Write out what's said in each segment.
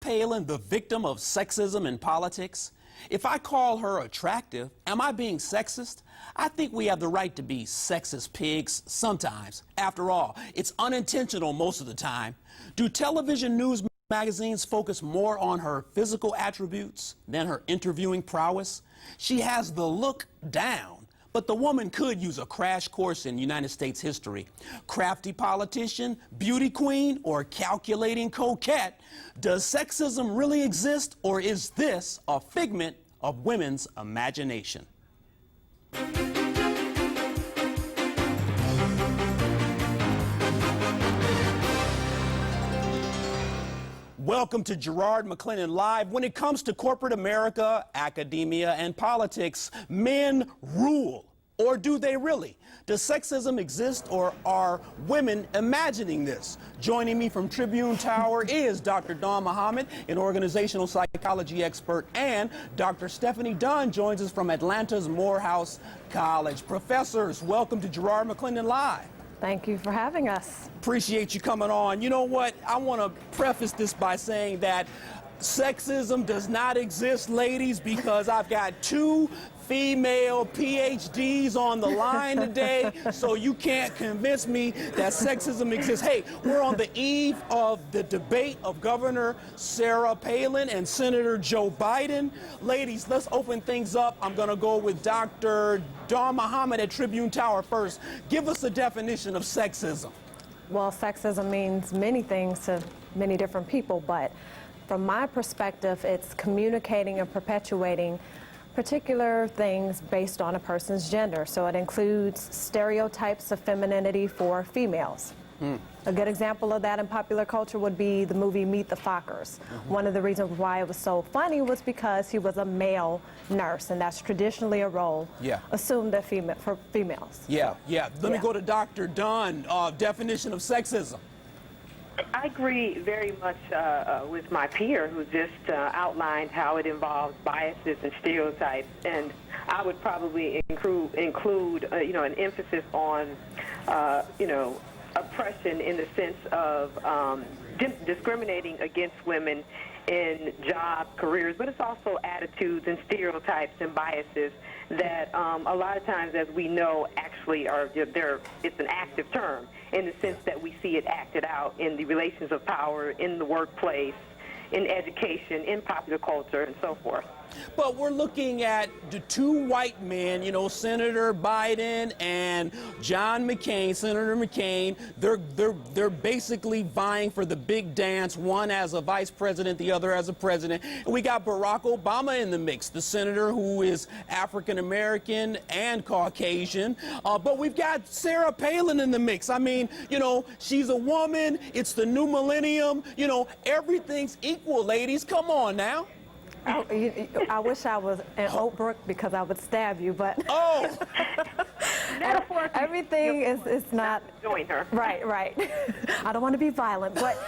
Palin the victim of sexism in politics? If I call her attractive, am I being sexist? I think we have the right to be sexist pigs sometimes. After all, it's unintentional most of the time. Do television news magazines focus more on her physical attributes than her interviewing prowess? She has the look down, but the woman could use a crash course in United States history. Crafty politician, beauty queen, or calculating coquette? Does sexism really exist, or is this a figment of women's imagination? Welcome to Garrard McClendon Live. When it comes to corporate America, academia, and politics, men rule. Or do they really? Does sexism exist, or are women imagining this? Joining me from Tribune Tower is Dr. Dunn Muhammad, an organizational psychology expert, and Dr. Stephane Dunn joins us from Atlanta's Morehouse College. Professors, welcome to Garrard McClendon Live. Thank you for having us. Appreciate you coming on. You know what? I want to preface this by saying that sexism does not exist, ladies, because I've got two female PhDs on the line today, so you can't convince me that sexism exists. Hey, we're on the eve of the debate of Governor Sarah Palin and Senator Joe Biden. Ladies, let's open things up. I'm going to go with Dr. Dunn Muhammad at Tribune Tower first. Give us a definition of sexism. Well, sexism means many things to many different people, but from my perspective, it's communicating and perpetuating particular things based on a person's gender. So it includes stereotypes of femininity for females. A good example of that in popular culture would be the movie Meet the Fockers. One of the reasons why it was so funny was because he was a male nurse, and that's traditionally a role assumed that for females. Let me go to Dr. Dunn. Definition of sexism. I agree very much with my peer who just outlined how it involves biases and stereotypes, and I would probably include an emphasis on oppression in the sense of discriminating against women in job careers, but it's also attitudes and stereotypes and biases that a lot of times, as we know, actually it's an active term in the sense that we see it acted out in the relations of power, in the workplace, in education, in popular culture, and so forth. But we're looking at the two white men, Senator Biden and John McCain, Senator McCain. They're basically vying for the big dance, one as a vice president, the other as a president. And we got Barack Obama in the mix, the senator who is African American and Caucasian. But we've got Sarah Palin in the mix. I mean, she's a woman. It's the new millennium. Everything's equal, ladies. Come on now. I wish I was in Oak Brook because I would stab you, but everything is not. Join her. Right. I don't want to be violent, but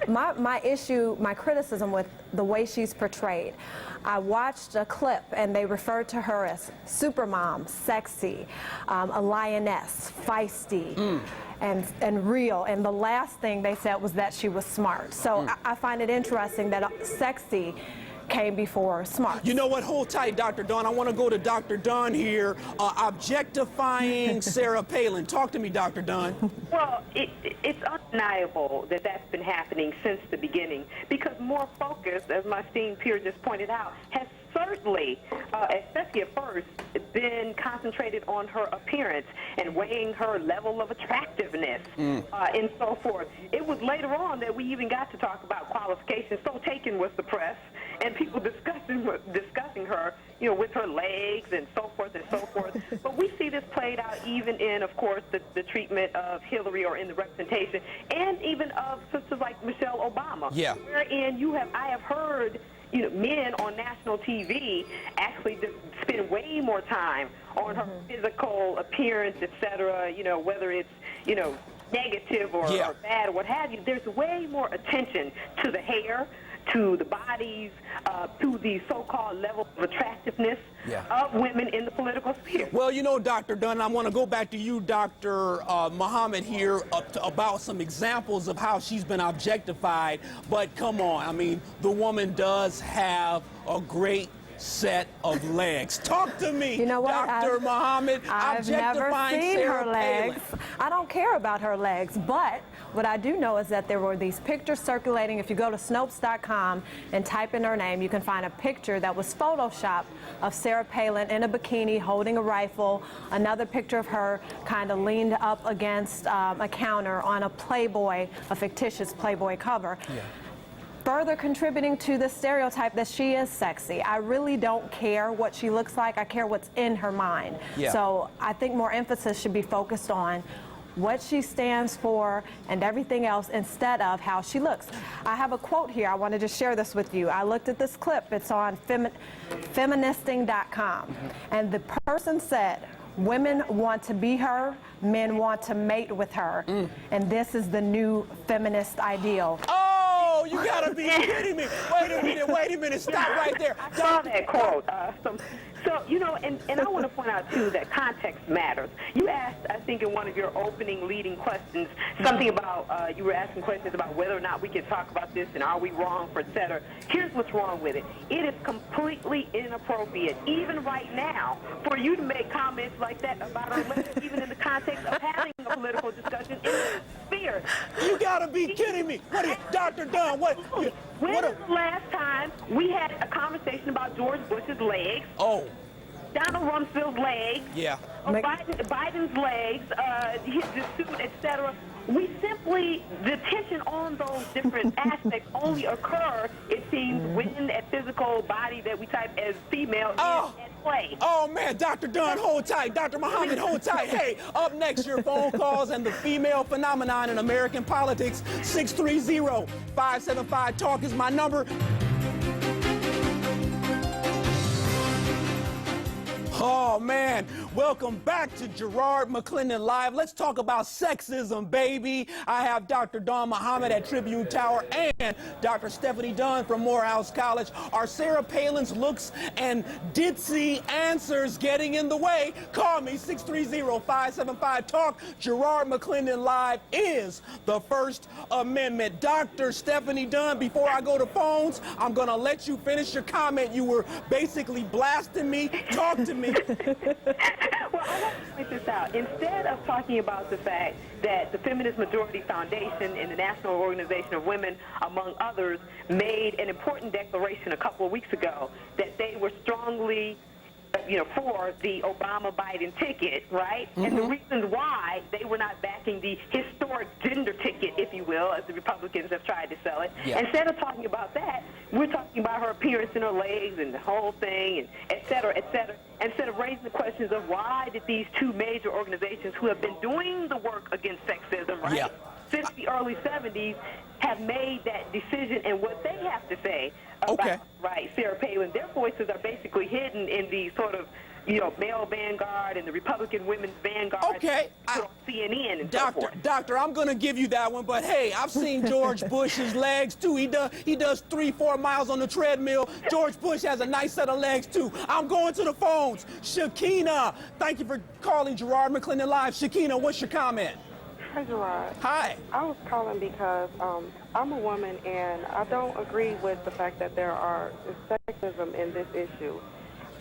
my criticism with the way she's portrayed. I watched a clip and they referred to her as supermom, sexy, a lioness, feisty. And real, and the last thing they said was that she was smart. So I find it interesting that sexy came before smart. You know what? Hold tight, Dr. Dunn. I want to go to Dr. Dunn here. Objectifying Sarah Palin. Talk to me, Dr. Dunn. Well, it's undeniable that that's been happening since the beginning, because more focus, as my esteemed peer just pointed out, has certainly, especially at first, been concentrated on her appearance and weighing her level of attractiveness and so forth. It was later on that we even got to talk about qualifications. So taken was the press and people discussing her, with her legs and so forth and so forth. But we see this played out even in, of course, the treatment of Hillary, or in the representation, and even of sisters like Michelle Obama. Wherein I have heard men on national TV actually spend way more time on her physical appearance, etc., whether it's, negative or bad or what have you. There's way more attention to the hair, to the bodies, to the so-called level of attractiveness of women in the political sphere. Well, you know, Dr. Dunn, I want to go back to you, Dr. Muhammad, here about some examples of how she's been objectified. But come on, I mean, the woman does have a great set of legs. Talk to me, you know what? Dr. Muhammad. I've never seen her legs. I don't care about her legs, but what I do know is that there were these pictures circulating. If you go to Snopes.com and type in her name, you can find a picture that was photoshopped of Sarah Palin in a bikini holding a rifle, another picture of her kind of leaned up against a counter on a Playboy, a fictitious Playboy cover. Further contributing to the stereotype that she is sexy. I really don't care what she looks like. I care what's in her mind. So I think more emphasis should be focused on what she stands for and everything else instead of how she looks. I have a quote here. I wanted to share this with you. I looked at this clip. It's on feministing.com. And the person said, women want to be her, men want to mate with her. And this is the new feminist ideal. Oh, you gotta be kidding me. Wait a minute, stop right there. I saw that quote. So, you know, and I want to point out, too, that context matters. You asked, I think, in one of your opening leading questions, something about, you were asking questions about whether or not we can talk about this and are we wrong, et cetera. Here's what's wrong with it. It is completely inappropriate, even right now, for you to make comments like that about our leaders, even in the context of having a political discussion in the sphere. You gotta be kidding me. What is, Dr. Dunn, what? When was the last time we had a conversation about George Bush's legs? Oh. Donald Rumsfeld's legs, Biden's legs, the suit, etc. We simply, the tension on those different aspects only occur, it seems, when that physical body that we type as female is at play. Oh, man, Dr. Dunn, hold tight. Dr. Muhammad, hold tight. Hey, up next, your phone calls and the female phenomenon in American politics. 630-575-TALK is my number. Oh, man. Welcome back to Garrard McClendon Live. Let's talk about sexism, baby. I have Dr. Dawn Muhammad at Tribune Tower and Dr. Stephanie Dunn from Morehouse College. Are Sarah Palin's looks and ditzy answers getting in the way? Call me, 630-575-TALK. Garrard McClendon Live is the First Amendment. Dr. Stephanie Dunn, before I go to phones, I'm going to let you finish your comment. You were basically blasting me. Talk to me. Well, I want to point this out. Instead of talking about the fact that the Feminist Majority Foundation and the National Organization of Women, among others, made an important declaration a couple of weeks ago that they were strongly for the Obama-Biden ticket, right? And the reasons why they were not backing the historic gender ticket, if you will, as the Republicans have tried to sell it. Instead of talking about that, we're talking about her appearance and her legs and the whole thing, and et cetera, instead of raising the questions of why did these two major organizations who have been doing the work against sexism, right, since the early 70s, have made that decision and what they have to say about Sarah Palin. Their voices are basically hidden in the sort of male vanguard and the Republican women's vanguard. On CNN and so forth. Doctor, I'm going to give you that one, but hey, I've seen George Bush's legs too. He does 3-4 miles on the treadmill. George Bush has a nice set of legs too. I'm going to the phones. Shakina, thank you for calling Garrard McClendon Live. Shakina, what's your comment? Hi, Gerard. Hi. I was calling because I'm a woman, and I don't agree with the fact that there are sexism in this issue.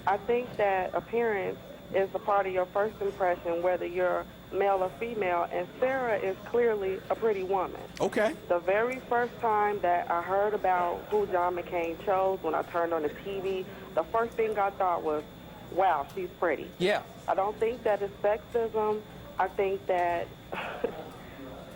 I think that appearance is a part of your first impression, whether you're male or female, and Sarah is clearly a pretty woman. Okay. The very first time that I heard about who John McCain chose, when I turned on the TV, the first thing I thought was, wow, she's pretty. Yeah. I don't think that is sexism. I think that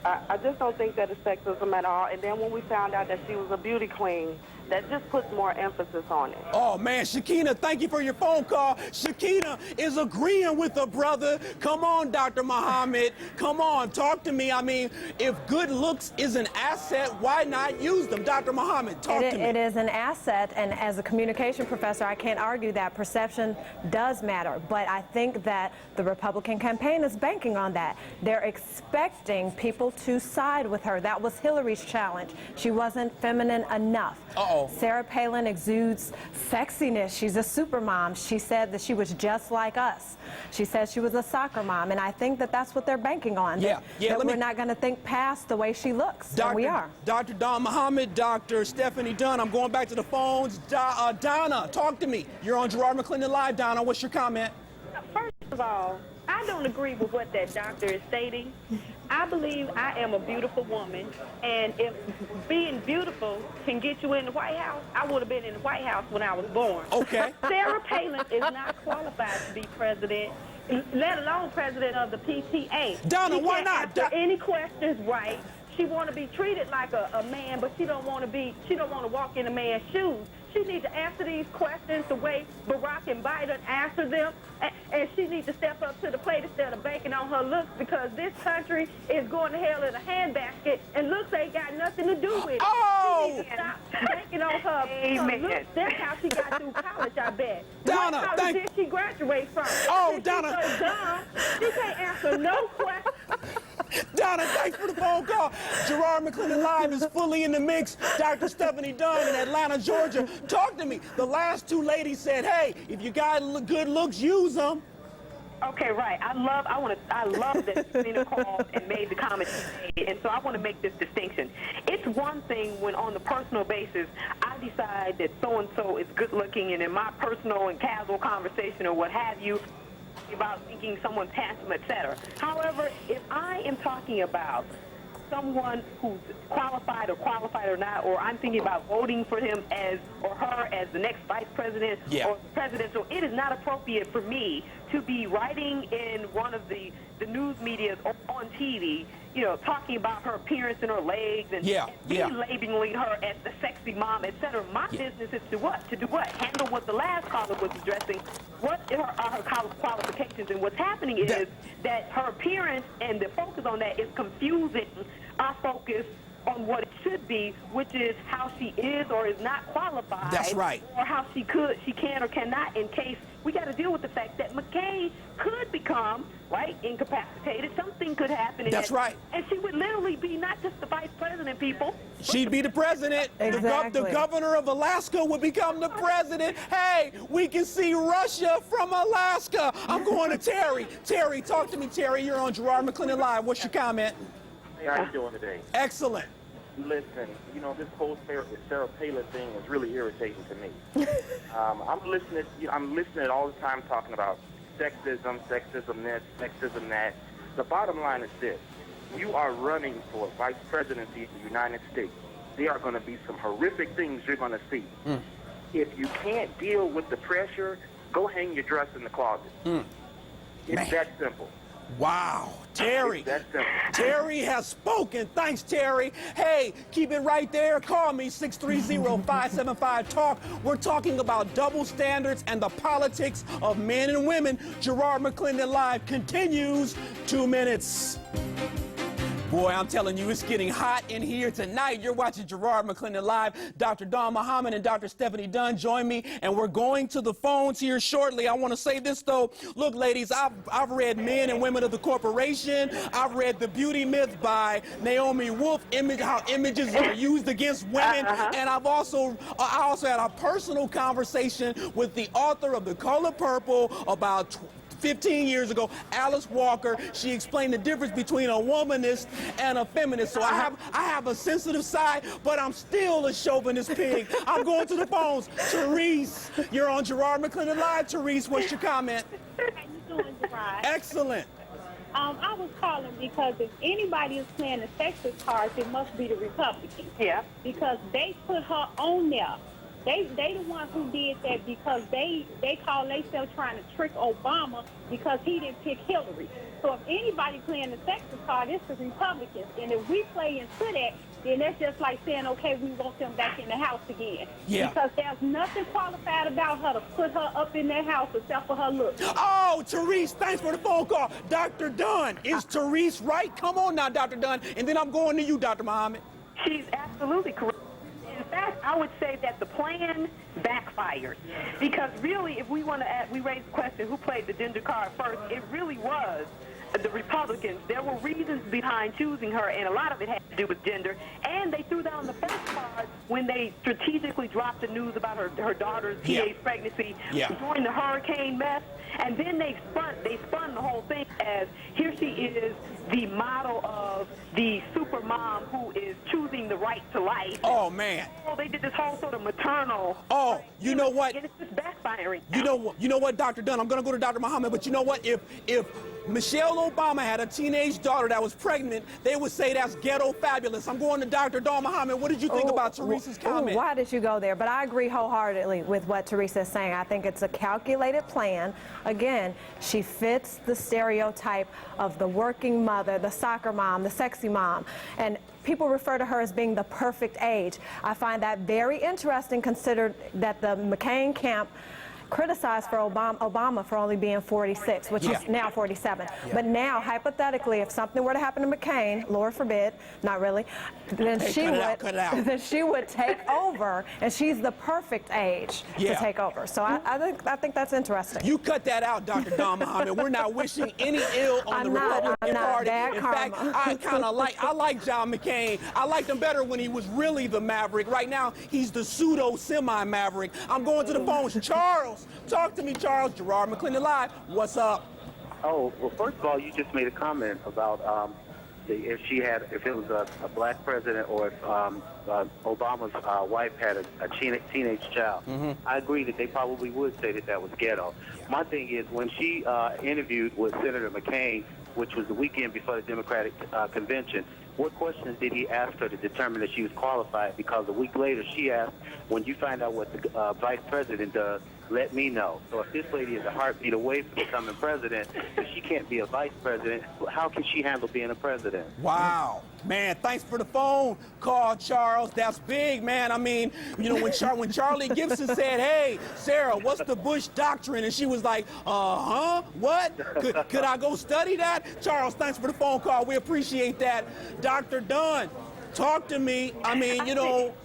I just don't think that it's sexism at all. And then when we found out that she was a beauty queen, that just puts more emphasis on it. Oh, man, Shakina, thank you for your phone call. Shakina is agreeing with her brother. Come on, Dr. Muhammad. Come on, talk to me. I mean, if good looks is an asset, why not use them? Dr. Muhammad, talk to me. It is an asset, and as a communication professor, I can't argue that perception does matter. But I think that the Republican campaign is banking on that. They're expecting people to side with her. That was Hillary's challenge. She wasn't feminine enough. Sarah Palin exudes sexiness. She's a super mom. She said that she was just like us. She said she was a soccer mom, and I think that that's what they're banking on. That we're not going to think past the way she looks, and we are. Dr. Don Muhammad, Dr. Stephanie Dunn, I'm going back to the phones. Donna, talk to me. You're on Garrard McClendon Live. Donna, what's your comment? First of all, I don't agree with what that doctor is stating. I believe I am a beautiful woman, and if being beautiful can get you in the White House, I would have been in the White House when I was born. Okay. Sarah Palin is not qualified to be president, let alone president of the PTA. Donna, why not? Answer any questions right. She want to be treated like a man, but she don't want to walk in a man's shoes. She needs to answer these questions the way Barack and Biden answer them, and she needs to step up to the plate instead of banking on her looks, because this country is going to hell in a handbasket, and looks ain't got nothing to do with it. Oh! She needs to stop banking on her looks. That's how she got through college, I bet. Donna, what college did she graduate from? Oh, Donna. She's so dumb, she can't answer no questions. Donna, thanks for the phone call. Garrard McClendon Live is fully in the mix. Dr. Stephanie Dunn in Atlanta, Georgia. Talk to me. The last two ladies said, hey, if you got good looks, use them. Okay, right. I love that Selena called and made the comment she made, and so I want to make this distinction. It's one thing when on the personal basis I decide that so-and-so is good looking, and in my personal and casual conversation or what have you, about thinking someone's handsome, etc. However, if I am talking about someone who's qualified or not, or I'm thinking about voting for him or her as the next vice president or president, so it is not appropriate for me to be writing in one of the news media or on TV, talking about her appearance and her legs and labeling her as the sexy mom, etc. My business is to what? To do what? Handle what the last caller was addressing. What are her qualifications? And what's happening is that her appearance and the focus on that is confusing our focus on what it should be, which is how she is or is not qualified. That's right. Or how she can or cannot, in case we got to deal with the fact that McCain could become, incapacitated. Something could happen. That's right. And she would literally be not just the vice president, people. She'd be the president. Exactly. The governor of Alaska would become the president. Hey, we can see Russia from Alaska. I'm going to Terry. Terry, talk to me, Terry. You're on Garrard McClendon Live. What's your comment? Hey, how you doing today? Excellent. Listen, this whole Sarah Palin thing is really irritating to me. I'm listening all the time talking about sexism this, sexism that. The bottom line is this. You are running for vice presidency of the United States. There are going to be some horrific things you're going to see. If you can't deal with the pressure, go hang your dress in the closet. It's that simple. Wow, Terry. It's that simple. Terry has spoken. Thanks, Terry. Hey, keep it right there. Call me, 630-575-TALK. We're talking about double standards and the politics of men and women. Garrard McClendon Live continues. 2 minutes. Boy, I'm telling you, it's getting hot in here tonight. You're watching Garrard McClendon Live. Dr. Don Muhammad and Dr. Stephanie Dunn join me, and we're going to the phones here shortly. I want to say this, though. Look, ladies, I've read Men and Women of the Corporation. I've read The Beauty Myth by Naomi Wolf, how images are used against women. And I also had a personal conversation with the author of The Color Purple about 15 years ago, Alice Walker. She explained the difference between a womanist and a feminist. So I have a sensitive side, but I'm still a chauvinist pig. I'm going to the phones. Therese, you're on Garrard McClendon Live. Therese, what's your comment? How you doing, Gerard? Excellent. I was calling because if anybody is playing the sexist cards, it must be the Republicans. Yeah. Because they put her on there. They the ones who did that because they call themselves trying to trick Obama because he didn't pick Hillary. So if anybody playing the sexist card, it's the Republicans. And if we play into that, then that's just like saying, okay, we want them back in the house again. Yeah. Because there's nothing qualified about her to put her up in that house except for her looks. Oh, Therese, thanks for the phone call. Dr. Dunn, is Therese right? Come on now, Dr. Dunn. And then I'm going to you, Dr. Muhammad. She's absolutely correct. In fact, I would say that the plan backfired. Because really, if we want to we raise the question, who played the gender card first, it really was the Republicans, there were reasons behind choosing her, and a lot of it had to do with gender. And they threw down the first card when they strategically dropped the news about her daughter's teenage pregnancy during the hurricane mess. And then they spun the whole thing as here she is, the model of the super mom who is choosing the right to life. Oh, man. Oh, they did this whole sort of maternal. Oh, you know what? And it's just backfiring. You know what, Dr. Dunn? I'm going to go to Dr. Muhammad, but you know what? If Michelle Obama had a teenage daughter that was pregnant, they would say that's ghetto fabulous. I'm going to Dr. Dawn Muhammad. What did you think about Teresa's comment? Why did you go there? But I agree wholeheartedly with what Teresa is saying. I think it's a calculated plan. Again, she fits the stereotype of the working mother, the soccer mom, the sexy mom. And people refer to her as being the perfect age. I find that very interesting, considered that the McCain camp criticized for Obama for only being 46, which is now 47. But now, hypothetically, if something were to happen to McCain, Lord forbid, not really, then she would take over, and she's the perfect age to take over. So I think that's interesting. You cut that out, Dr. Dawn Muhammad. We're not wishing any ill on the Republican Party. In fact, I like John McCain. I liked him better when he was really the maverick. Right now, he's the pseudo semi-maverick. I'm going to the phone. Charles. Talk to me, Charles. Garrard McClendon Live. What's up? Oh, well, first of all, you just made a comment about if it was a black president, or if Obama's wife had a teenage child. I agree that they probably would say that was ghetto. My thing is, when she interviewed with Senator McCain, which was the weekend before the Democratic convention, what questions did he ask her to determine that she was qualified? Because a week later, she asked, when you find out what the vice president does, let me know. So if this lady is a heartbeat away from becoming president, if she can't be a vice president, how can she handle being a president? Wow. Man, thanks for the phone call, Charles. That's big, man. I mean, you know, when Charlie Gibson said, hey, Sarah, what's the Bush doctrine? And she was like, what? Could I go study that? Charles, thanks for the phone call. We appreciate that. Dr. Dunn, talk to me. I mean, you know.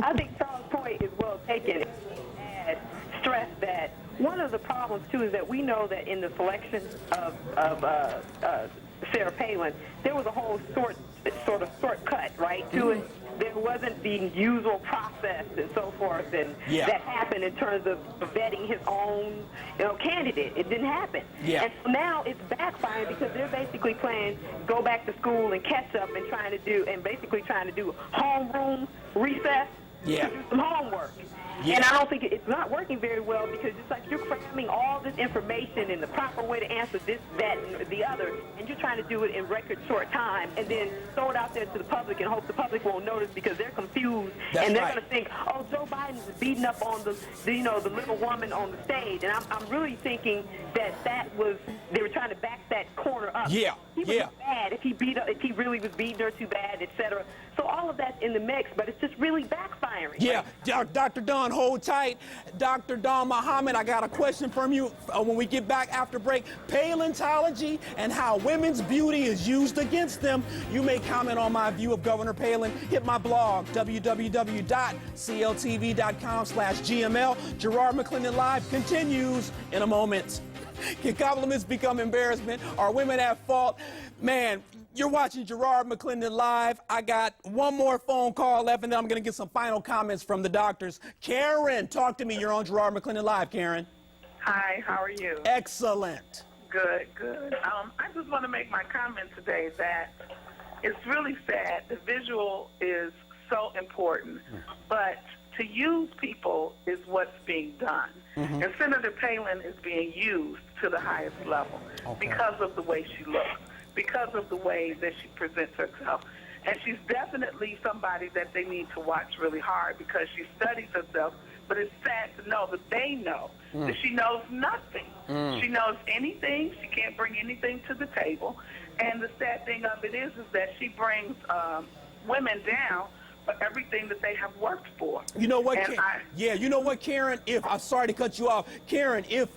I think Charles' point is well taken. Stress that one of the problems too is that we know that in the selection of Sarah Palin, there was a whole sort of shortcut, right, to it. There wasn't the usual process and so forth, and that happened in terms of vetting his own, candidate. It didn't happen. And so now it's backfiring because they're basically playing go back to school and catch up and trying to do homeroom recess to do some homework. And I don't think it's not working very well, because it's like you're cramming all this information in the proper way to answer this, that, and the other, and you're trying to do it in record short time, and then throw it out there to the public and hope the public won't notice because they're confused. And they're going to think, oh, Joe Biden is beating up on the little woman on the stage. And I'm really thinking that they were trying to back that corner up. He was bad if he really was beating her too bad, etc. So all of that's in the mix, but it's just really backfiring. Right? Dr. Dunn, hold tight. Dr. Dawn Muhammad, I got a question from you when we get back after break. Palintology and how women's beauty is used against them. You may comment on my view of Governor Palin. Hit my blog, www.cltv.com/GML. Garrard McClendon Live continues in a moment. Can compliments become embarrassment? Are women at fault? Man, you're watching Garrard McClendon Live. I got one more phone call left, and then I'm going to get some final comments from the doctors. Karen, talk to me. You're on Garrard McClendon Live, Karen. Hi, how are you? Excellent. Good. I just want to make my comment today that it's really sad. The visual is so important, but to use people is what's being done. And Senator Palin is being used to the highest level because of the way she looks, because of the way that she presents herself. And she's definitely somebody that they need to watch really hard because she studies herself. But it's sad to know that they know that she knows nothing. She knows anything. She can't bring anything to the table. And the sad thing of it is that she brings women down for everything that they have worked for. You know what? You know what, Karen? I'm sorry to cut you off, Karen. If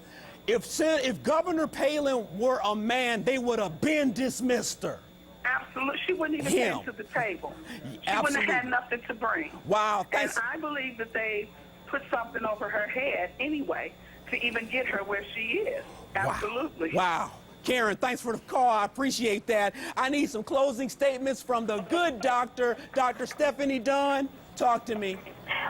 Governor Palin were a man, they would have been dismissed her. Absolutely, she wouldn't even get to the table. She wouldn't have had nothing to bring. Wow, and I believe that they put something over her head anyway to even get her where she is. Absolutely. Wow. Karen, thanks for the call. I appreciate that. I need some closing statements from the good doctor, Dr. Stephane Dunn. Talk to me.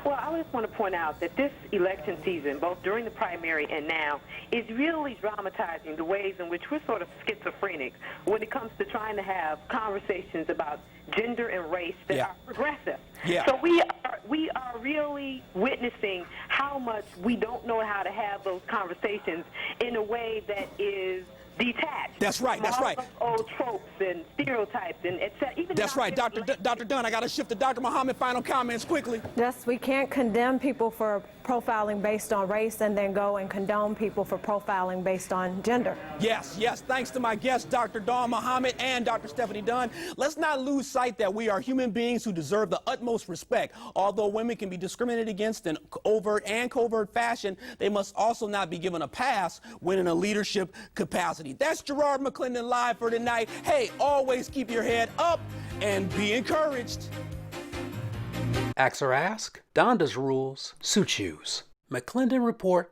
Well, I just want to point out that this election season, both during the primary and now, is really dramatizing the ways in which we're sort of schizophrenic when it comes to trying to have conversations about gender and race that are progressive. Yeah. So we are really witnessing how much we don't know how to have those conversations in a way that is detached. That's right. That's right. Old tropes and stereotypes and etc. That's right, Dr. Dunn. I got to shift to Dr. Muhammad. Final comments quickly. Yes, we can't condemn people for profiling based on race and then go and condone people for profiling based on gender. Yes, yes. Thanks to my guests, Dr. Dawn Muhammad and Dr. Stephane Dunn. Let's not lose sight that we are human beings who deserve the utmost respect. Although women can be discriminated against in overt and covert fashion, they must also not be given a pass when in a leadership capacity. That's Garrard McClendon live for tonight. Hey, always keep your head up and be encouraged. Ask or ask, Donda's rules, Sue choose. McClendon Report